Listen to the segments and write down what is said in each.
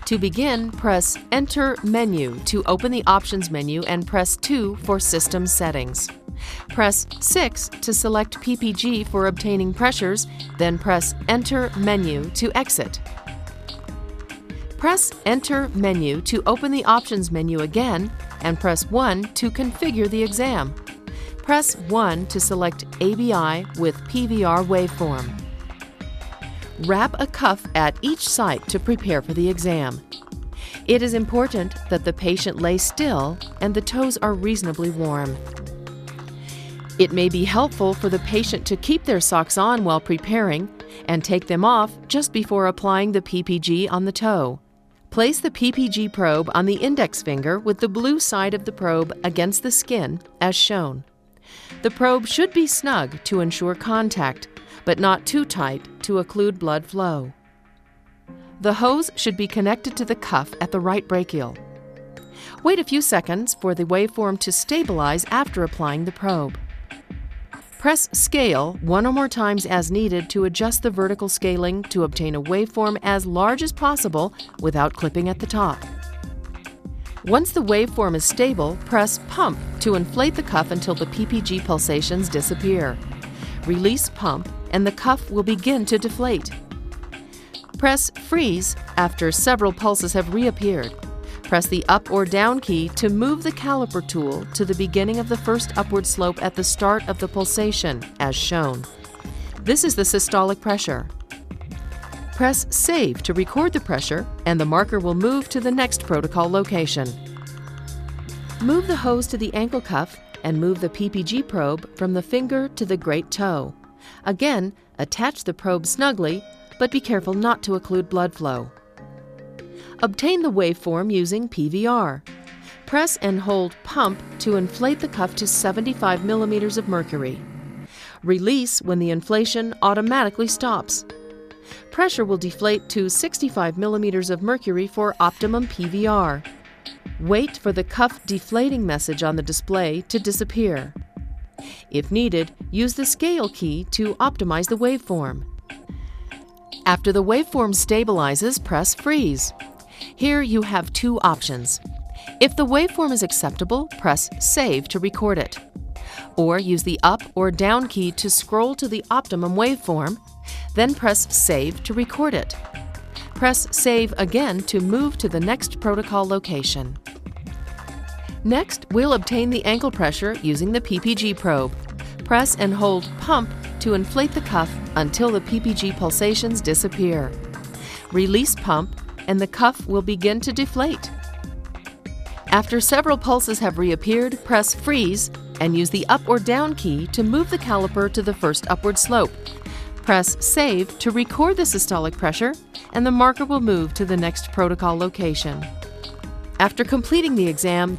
To begin, press Enter Menu to open the Options menu and press 2 for System Settings. Press 6 to select PPG for obtaining pressures, then press Enter Menu to exit. Press Enter Menu to open the Options menu again and press 1 to configure the exam. Press 1 to select ABI with PVR waveform. Wrap a cuff at each site to prepare for the exam. It is important that the patient lay still and the toes are reasonably warm. It may be helpful for the patient to keep their socks on while preparing and take them off just before applying the PPG on the toe. Place the PPG probe on the index finger with the blue side of the probe against the skin as shown. The probe should be snug to ensure contact, but not too tight to occlude blood flow. The hose should be connected to the cuff at the right brachial. Wait a few seconds for the waveform to stabilize after applying the probe. Press Scale one or more times as needed to adjust the vertical scaling to obtain a waveform as large as possible without clipping at the top. Once the waveform is stable, press Pump to inflate the cuff until the PPG pulsations disappear. Release Pump and the cuff will begin to deflate. Press Freeze after several pulses have reappeared. Press the up or down key to move the caliper tool to the beginning of the first upward slope at the start of the pulsation, as shown. This is the systolic pressure. Press Save to record the pressure, and the marker will move to the next protocol location. Move the hose to the ankle cuff and move the PPG probe from the finger to the great toe. Again, attach the probe snugly, but be careful not to occlude blood flow. Obtain the waveform using PVR. Press and hold Pump to inflate the cuff to 75 mm of mercury. Release when the inflation automatically stops. Pressure will deflate to 65 mm of mercury for optimum PVR. Wait for the cuff deflating message on the display to disappear. If needed, use the scale key to optimize the waveform. After the waveform stabilizes, press Freeze. Here you have two options. If the waveform is acceptable, press Save to record it. Or use the up or down key to scroll to the optimum waveform, then press Save to record it. Press Save again to move to the next protocol location. Next, we'll obtain the ankle pressure using the PPG probe. Press and hold Pump to inflate the cuff until the PPG pulsations disappear. Release Pump and the cuff will begin to deflate. After several pulses have reappeared, press Freeze and use the up or down key to move the caliper to the first upward slope. Press Save to record the systolic pressure, and the marker will move to the next protocol location. After completing the exam,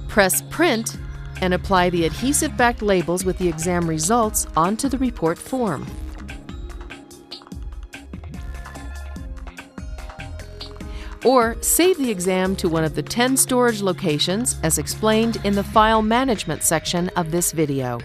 press Print and apply the adhesive-backed labels with the exam results onto the report form. Or save the exam to one of the 10 storage locations as explained in the File Management section of this video.